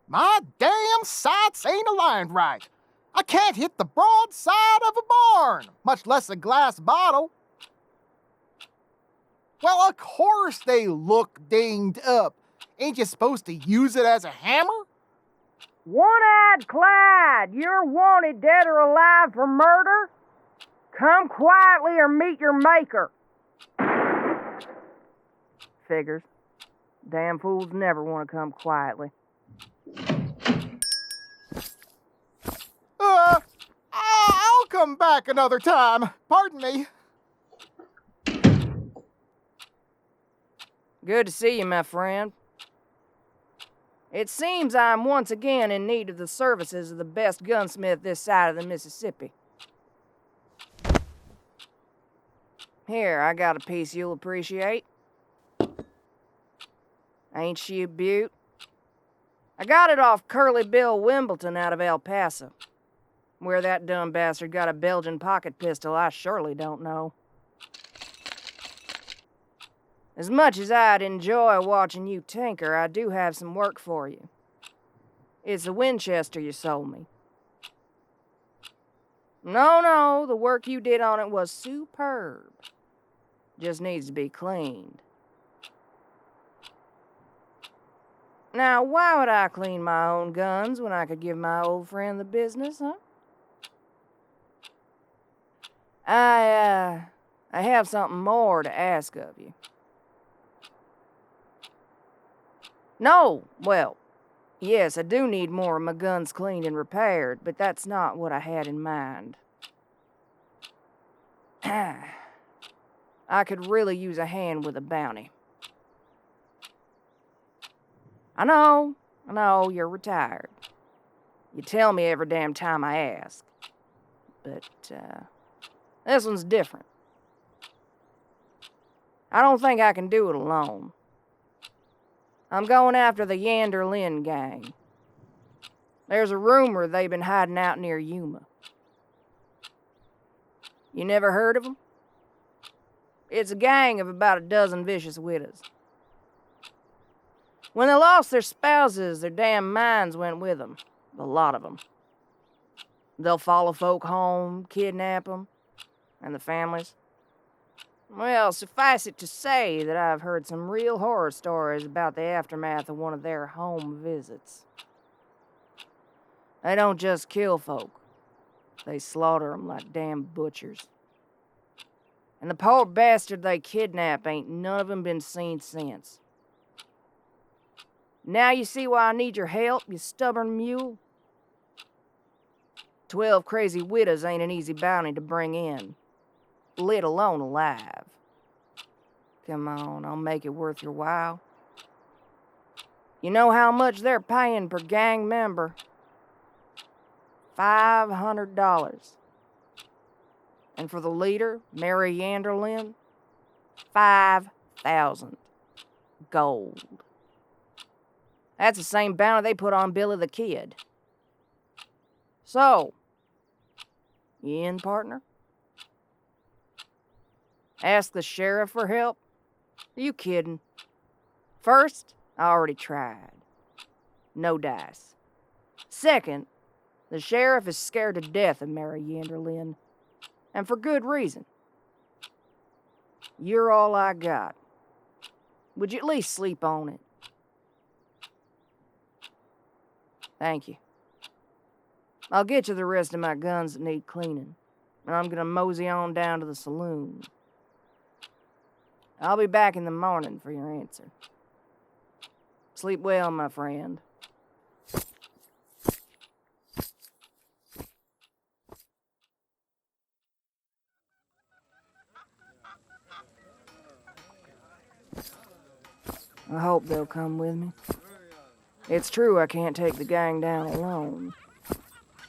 My damn sights ain't aligned right. I can't hit the broadside of a barn, much less a glass bottle. Well, of course they look dinged up. Ain't you supposed to use it as a hammer? One-eyed Clyde, you're wanted dead or alive for murder? Come quietly or meet your maker. Figures. Damn fools never want to come quietly. I'll come back another time. Pardon me. Good to see you, my friend. It seems I'm once again in need of the services of the best gunsmith this side of the Mississippi. Here, I got a piece you'll appreciate. Ain't she a beaut? I got it off Curly Bill Wimbledon out of El Paso. Where that dumb bastard got a Belgian pocket pistol, I surely don't know. As much as I'd enjoy watching you tinker, I do have some work for you. It's a Winchester you sold me. No, the work you did on it was superb. Just needs to be cleaned. Now, why would I clean my own guns when I could give my old friend the business, huh? I have something more to ask of you. No, well, yes, I do need more of my guns cleaned and repaired, but that's not what I had in mind. I could really use a hand with a bounty. I know, you're retired. You tell me every damn time I ask. But, this one's different. I don't think I can do it alone. I'm going after the Yandere gang. There's a rumor they've been hiding out near Yuma. You never heard of them? It's a gang of about a dozen vicious widows. When they lost their spouses, their damn minds went with them. A lot of them. They'll follow folk home, kidnap them, and the families. Well, suffice it to say that I've heard some real horror stories about the aftermath of one of their home visits. They don't just kill folk. They slaughter them like damn butchers. And the poor bastard they kidnap ain't none of them been seen since. Now you see why I need your help, you stubborn mule? 12 crazy widows ain't an easy bounty to bring in, let alone alive. Come on, I'll make it worth your while. You know how much they're paying per gang member? $500. And for the leader, Mary Yanderlin, 5,000 gold. That's the same bounty they put on Billy the Kid. So, you in, partner? Ask the sheriff for help? Are you kidding? First, I already tried. No dice. Second, the sheriff is scared to death of Mary Yanderlin. And for good reason. You're all I got. Would you at least sleep on it? Thank you. I'll get you the rest of my guns that need cleaning, and I'm gonna mosey on down to the saloon. I'll be back in the morning for your answer. Sleep well, my friend. I hope they'll come with me. It's true I can't take the gang down alone,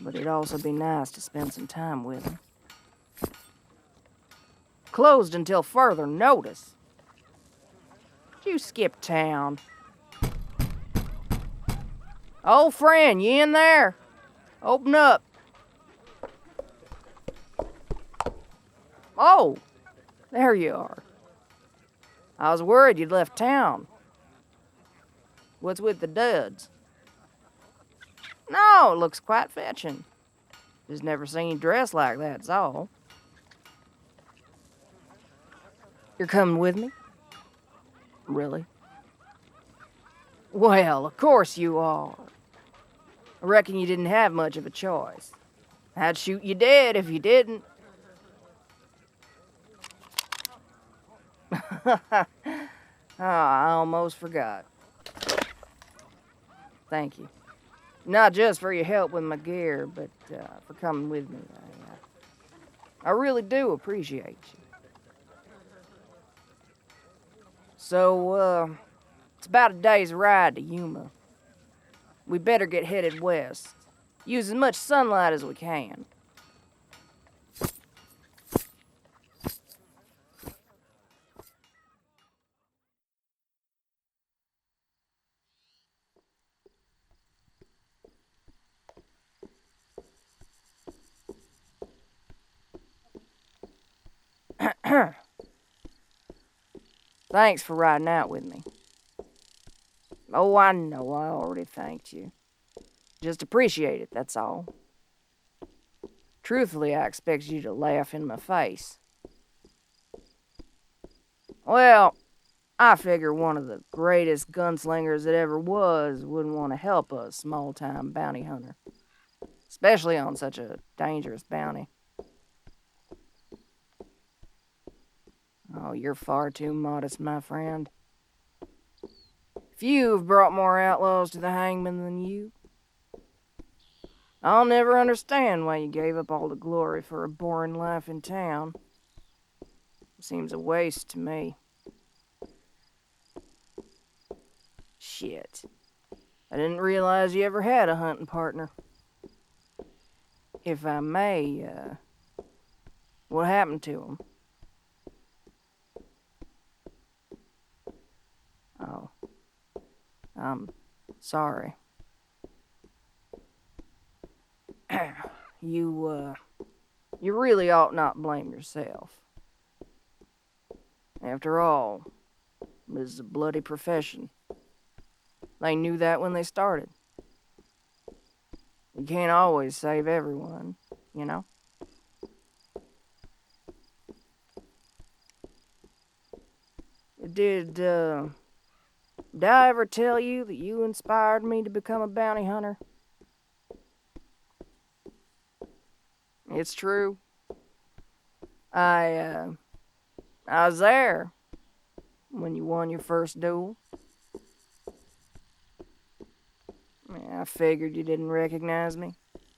but it'd also be nice to spend some time with them. Closed until further notice. You skip town. Old friend, you in there? Open up. Oh, there you are. I was worried you'd left town. What's with the duds? No, it looks quite fetching. Just never seen you dressed like that's all. You're coming with me? Really? Well, of course you are. I reckon you didn't have much of a choice. I'd shoot you dead if you didn't. I almost forgot. Thank you. Not just for your help with my gear, but for coming with me. I really do appreciate you. So, it's about a day's ride to Yuma. We better get headed west. Use as much sunlight as we can. Thanks for riding out with me. Oh, I know, I already thanked you. Just appreciate it, that's all. Truthfully, I expect you to laugh in my face. Well, I figure one of the greatest gunslingers that ever was wouldn't want to help a small-time bounty hunter. Especially on such a dangerous bounty. Oh, you're far too modest, my friend. Few have brought more outlaws to the hangman than you. I'll never understand why you gave up all the glory for a boring life in town. Seems a waste to me. Shit. I didn't realize you ever had a hunting partner. If I may, what happened to him? Oh. I'm sorry. You really ought not blame yourself. After all, this is a bloody profession. They knew that when they started. You can't always save everyone, you know? Did I ever tell you that you inspired me to become a bounty hunter? It's true. I was there when you won your first duel. I figured you didn't recognize me.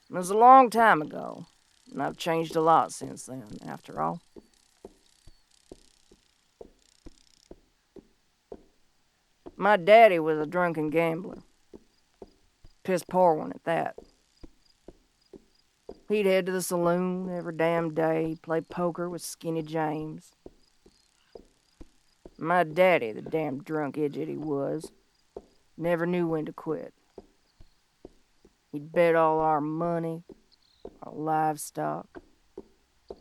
It was a long time ago, and I've changed a lot since then, after all. My daddy was a drunken gambler. Piss poor one at that. He'd head to the saloon every damn day, play poker with Skinny James. My daddy, the damn drunk idiot he was, never knew when to quit. He'd bet all our money, our livestock,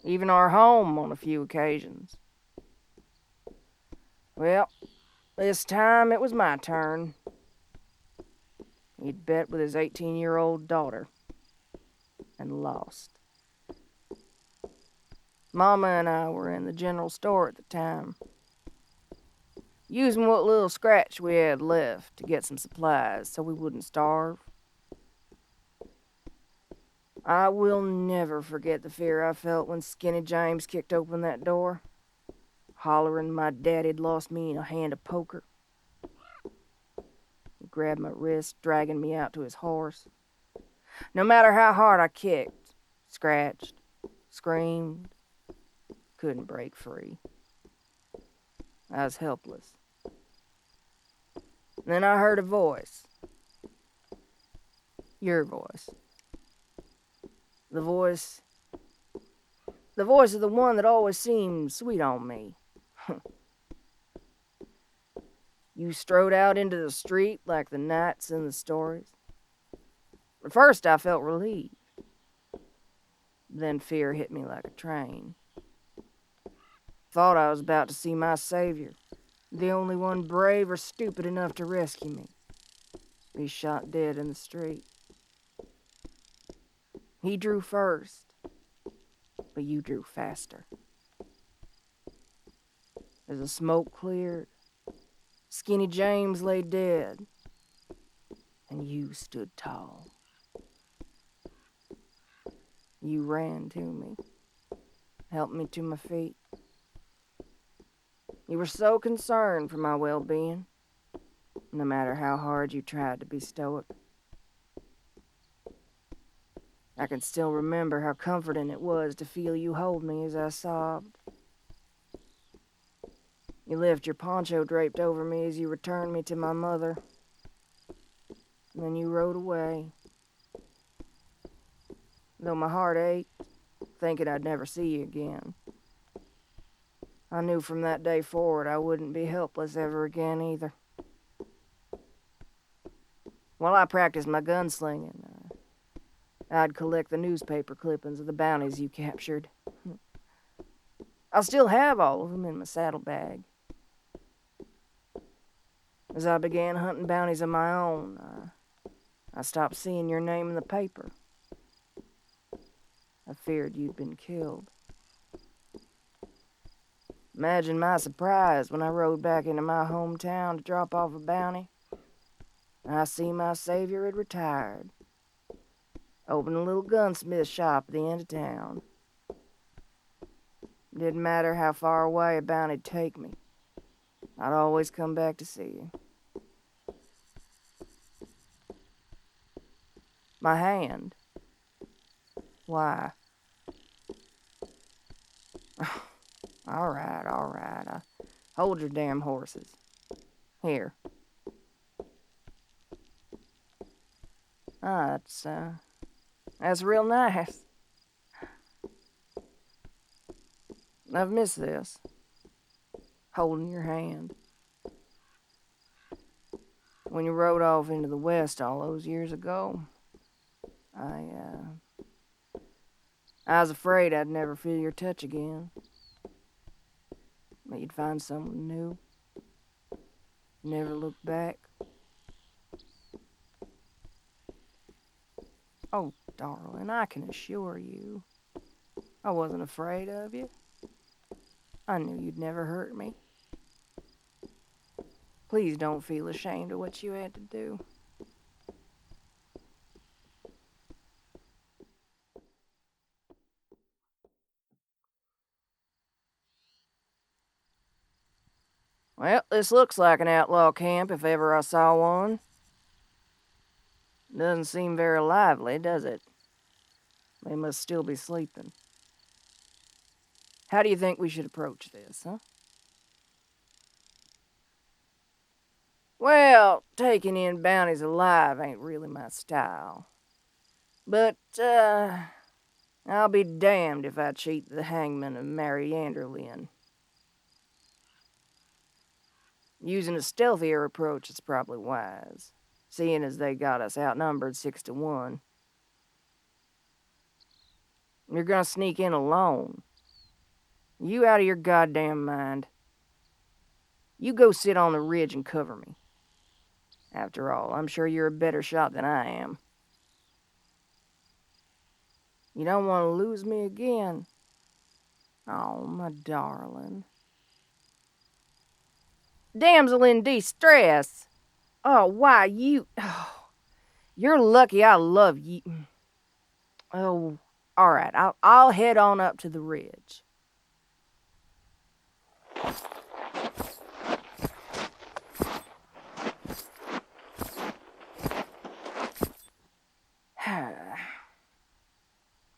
even our home on a few occasions. Well, this time it was my turn. He'd bet with his 18-year-old daughter and lost. Mama and I were in the general store at the time, using what little scratch we had left to get some supplies so we wouldn't starve. I will never forget the fear I felt when Skinny James kicked open that door, hollering my daddy'd lost me in a hand of poker. He grabbed my wrist, dragging me out to his horse. No matter how hard I kicked, scratched, screamed, couldn't break free. I was helpless. Then I heard a voice. Your voice. The voice of the one that always seemed sweet on me. You strode out into the street like the knights in the stories. At first I felt relieved. Then fear hit me like a train. Thought I was about to see my savior, the only one brave or stupid enough to rescue me, be shot dead in the street. He drew first, but you drew faster. As the smoke cleared, Skinny James lay dead, and you stood tall. You ran to me, helped me to my feet. You were so concerned for my well-being, no matter how hard you tried to be stoic. I can still remember how comforting it was to feel you hold me as I sobbed. You left your poncho draped over me as you returned me to my mother. And then you rode away. Though my heart ached, thinking I'd never see you again. I knew from that day forward I wouldn't be helpless ever again either. While I practiced my gunslinging, I'd collect the newspaper clippings of the bounties you captured. I still have all of them in my saddlebag. As I began hunting bounties of my own, I stopped seeing your name in the paper. I feared you'd been killed. Imagine my surprise when I rode back into my hometown to drop off a bounty. And I see my savior had retired. Opened a little gunsmith shop at the end of town. Didn't matter how far away a bounty'd take me. I'd always come back to see you. My hand. Why? All right. Hold your damn horses. Here. That's real nice. I've missed this. Holding your hand. When you rode off into the West all those years ago, I was afraid I'd never feel your touch again. That you'd find someone new. Never look back. Oh, darling, I can assure you, I wasn't afraid of you. I knew you'd never hurt me. Please don't feel ashamed of what you had to do. Well, this looks like an outlaw camp if ever I saw one. Doesn't seem very lively, does it? They must still be sleeping. How do you think we should approach this, huh? Well, taking in bounties alive ain't really my style. But, I'll be damned if I cheat the hangman of Mary Yanderlin. Using a stealthier approach is probably wise, seeing as they got us outnumbered 6-1. You're gonna sneak in alone. You out of your goddamn mind. You go sit on the ridge and cover me. After all, I'm sure you're a better shot than I am. You don't want to lose me again. Oh, my darling. Damsel in distress. Oh, why, you... Oh, you're lucky I love you. Oh, all right, I'll head on up to the ridge.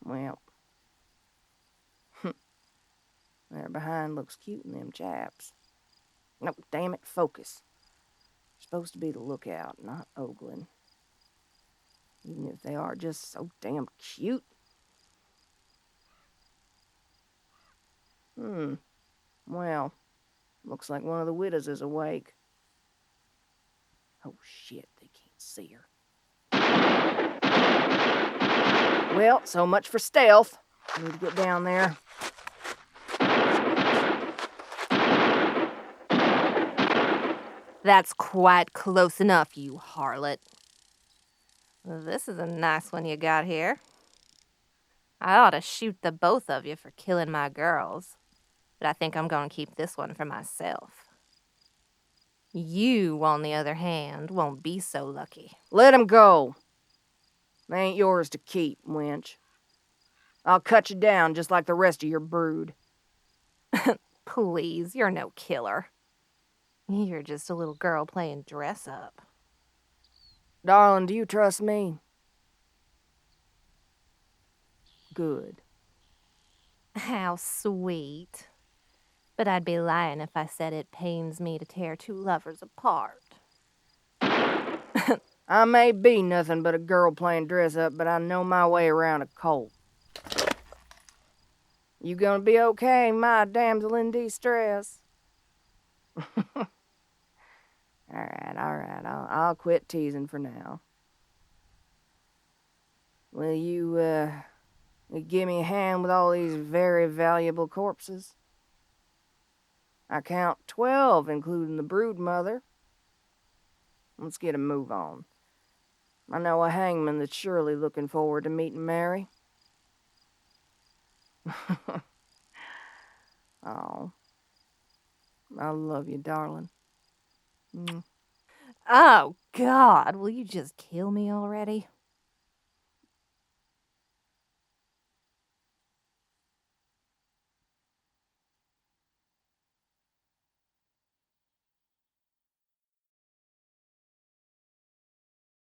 Well, there behind looks cute in them chaps. No, damn it, focus. You're supposed to be the lookout, not ogling. Even if they are just so damn cute. Well, looks like one of the widows is awake. Oh shit, they can't see her. Well, so much for stealth. I need to get down there. That's quite close enough, you harlot. This is a nice one you got here. I ought to shoot the both of you for killing my girls, but I think I'm going to keep this one for myself. You, on the other hand, won't be so lucky. Let him go. They ain't yours to keep, wench. I'll cut you down just like the rest of your brood. Please, you're no killer. You're just a little girl playing dress up. Darling, do you trust me? Good. How sweet. But I'd be lying if I said it pains me to tear two lovers apart. I may be nothing but a girl playing dress up, but I know my way around a Colt. You gonna be okay, my damsel in distress? Alright, I'll quit teasing for now. Will you give me a hand with all these very valuable corpses? I count 12, including the brood mother. Let's get a move on. I know a hangman that's surely looking forward to meeting Mary. Oh, I love you, darling. Oh, God, will you just kill me already?